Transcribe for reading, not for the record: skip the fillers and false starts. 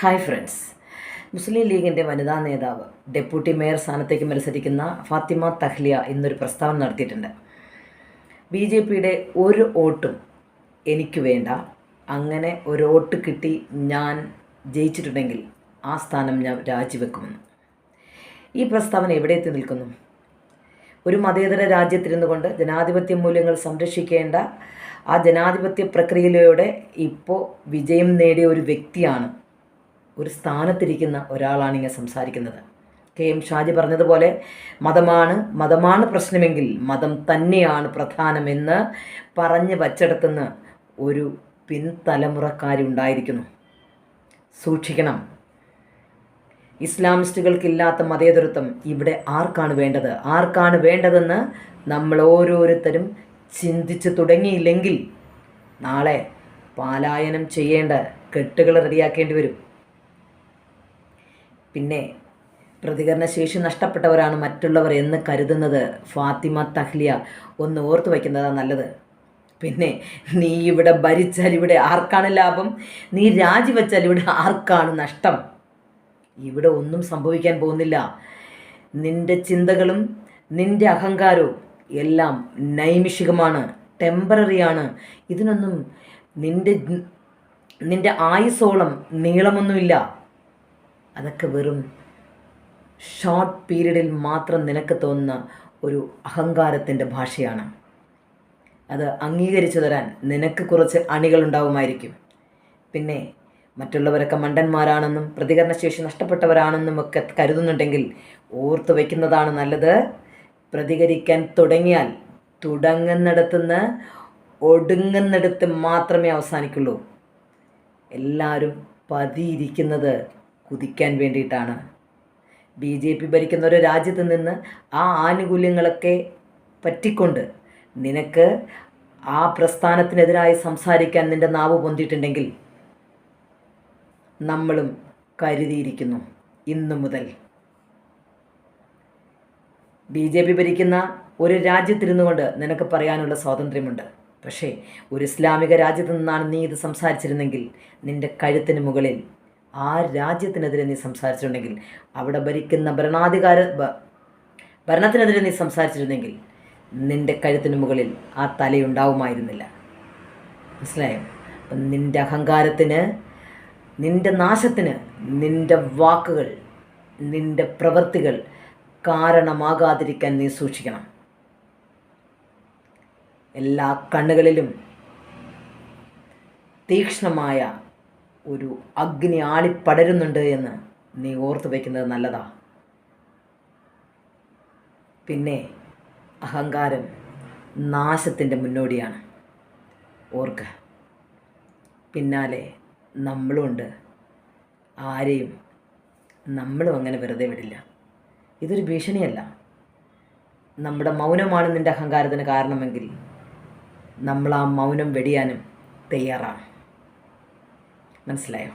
Hi friends, മുസ്ലിം ലീഗിൻ്റെ വനിതാ നേതാവ് ഡെപ്യൂട്ടി മേയർ സ്ഥാനത്തേക്ക് മത്സരിക്കുന്ന ഫാത്തിമ തഹ്ലിയ ഇന്നൊരു പ്രസ്താവന നടത്തിയിട്ടുണ്ട്. BJPയുടെ ഒരു വോട്ടും എനിക്ക് വേണ്ട, അങ്ങനെ ഒരു വോട്ട് കിട്ടി ഞാൻ ജയിച്ചിട്ടുണ്ടെങ്കിൽ ആ സ്ഥാനം ഞാൻ രാജിവെക്കുമെന്ന്. ഈ പ്രസ്താവന എവിടെ എത്തി നിൽക്കുന്നു? ഒരു മതേതര രാജ്യത്തിരുന്നു കൊണ്ട് ജനാധിപത്യ മൂല്യങ്ങൾ സംരക്ഷിക്കേണ്ട ആ ജനാധിപത്യ പ്രക്രിയയിലൂടെ ഇപ്പോൾ വിജയം നേടിയ ഒരു വ്യക്തിയാണ്, ഒരു സ്ഥാനത്തിരിക്കുന്ന ഒരാളാണ് ഇങ്ങനെ സംസാരിക്കുന്നത്. KM ഷാജി പറഞ്ഞതുപോലെ മതമാണ് പ്രശ്നമെങ്കിൽ മതം തന്നെയാണ് പ്രധാനമെന്ന് പറഞ്ഞ് വച്ചെടുത്തുനിന്ന് ഒരു പിൻതലമുറക്കാരി ഉണ്ടായിരിക്കുന്നു. സൂക്ഷിക്കണം. ഇസ്ലാമിസ്റ്റുകൾക്കില്ലാത്ത മതേതരത്വം ഇവിടെ ആർക്കാണ് വേണ്ടതെന്ന് നമ്മൾ ഓരോരുത്തരും ചിന്തിച്ച് തുടങ്ങിയില്ലെങ്കിൽ നാളെ പലായനം ചെയ്യേണ്ട കെട്ടുകൾ റെഡിയാക്കേണ്ടി വരും. പിന്നെ പ്രതികരണശേഷി നഷ്ടപ്പെട്ടവരാണ് മറ്റുള്ളവർ എന്ന് കരുതുന്നത് ഫാത്തിമ തഹ്ലിയ ഒന്ന് ഓർത്തു വയ്ക്കുന്നതാണ് നല്ലത്. പിന്നെ നീ ഇവിടെ ഭരിച്ചാൽ ഇവിടെ ആർക്കാണ് ലാഭം? നീ രാജിവെച്ചാൽ ഇവിടെ ആർക്കാണ് നഷ്ടം? ഇവിടെ ഒന്നും സംഭവിക്കാൻ പോകുന്നില്ല. നിൻ്റെ ചിന്തകളും നിൻ്റെ അഹങ്കാരവും എല്ലാം നൈമിഷികമാണ്, ടെമ്പററിയാണ്. ഇതിനൊന്നും നിൻ്റെ ആയുസോളം നീളമൊന്നുമില്ല. അതൊക്കെ വെറും ഷോർട്ട് പീരീഡിൽ മാത്രം നിനക്ക് തോന്നുന്ന ഒരു അഹങ്കാരത്തിൻ്റെ ഭാഷയാണ്. അത് അംഗീകരിച്ചു തരാൻ നിനക്ക് കുറച്ച് അണികളുണ്ടാവുമായിരിക്കും. പിന്നെ മറ്റുള്ളവരൊക്കെ മണ്ടന്മാരാണെന്നും പ്രതികരണശേഷി നഷ്ടപ്പെട്ടവരാണെന്നും ഒക്കെ കരുതുന്നുണ്ടെങ്കിൽ ഓർത്തു വയ്ക്കുന്നതാണ് നല്ലത്. പ്രതികരിക്കാൻ തുടങ്ങിയാൽ തുടങ്ങുന്നിടത്തുനിന്ന് ഒടുങ്ങുന്നിടത്ത് മാത്രമേ അവസാനിക്കുള്ളൂ. എല്ലാവരും പതിയിരിക്കുന്നത് കുതിക്കാൻ വേണ്ടിയിട്ടാണ്. BJP ഭരിക്കുന്ന ഒരു രാജ്യത്ത് നിന്ന് ആ ആനുകൂല്യങ്ങളൊക്കെ പറ്റിക്കൊണ്ട് നിനക്ക് ആ പ്രസ്ഥാനത്തിനെതിരായി സംസാരിക്കാൻ നിൻ്റെ നാവ് പൊന്തിയിട്ടുണ്ടെങ്കിൽ നമ്മളും കരുതിയിരിക്കുന്നു. ഇന്നു മുതൽ BJP ഭരിക്കുന്ന ഒരു രാജ്യത്തിരുന്നു കൊണ്ട് നിനക്ക് പറയാനുള്ള സ്വാതന്ത്ര്യമുണ്ട്. പക്ഷേ ഒരു ഇസ്ലാമിക രാജ്യത്ത് നിന്നാണ് നീ ഇത് സംസാരിച്ചിരുന്നെങ്കിൽ, നിൻ്റെ കഴുത്തിന് മുകളിൽ ആ രാജ്യത്തിനെതിരെ നീ സംസാരിച്ചിട്ടുണ്ടെങ്കിൽ, അവിടെ ഭരിക്കുന്ന ഭരണത്തിനെതിരെ നീ സംസാരിച്ചിരുന്നെങ്കിൽ നിൻ്റെ കഴുത്തിന് മുകളിൽ ആ തലയുണ്ടാവുമായിരുന്നില്ല. മനസ്സിലായോ? അപ്പം നിൻ്റെ അഹങ്കാരത്തിന്, നിൻ്റെ നാശത്തിന് നിൻ്റെ വാക്കുകൾ, നിൻ്റെ പ്രവൃത്തികൾ കാരണമാകാതിരിക്കാൻ നീ സൂക്ഷിക്കണം. എല്ലാ കണ്ണുകളിലും തീക്ഷ്ണമായ ഒരു അഗ്നി ആളിപ്പടരുന്നുണ്ട് എന്ന് നീ ഓർത്തു വയ്ക്കുന്നത് നല്ലതാ. പിന്നെ അഹങ്കാരം നാശത്തിൻ്റെ മുന്നോടിയാണ്. ഓർക്ക, പിന്നാലെ നമ്മളുമുണ്ട്. ആരെയും നമ്മളും അങ്ങനെ വെറുതെ വിടില്ല. ഇതൊരു ഭീഷണിയല്ല. നമ്മുടെ മൗനമാണ് നിൻ്റെ അഹങ്കാരത്തിന് കാരണമെങ്കിൽ നമ്മൾ ആ മൗനം വെടിയാനും തയ്യാറാണ്. മനസ്സിലായോ?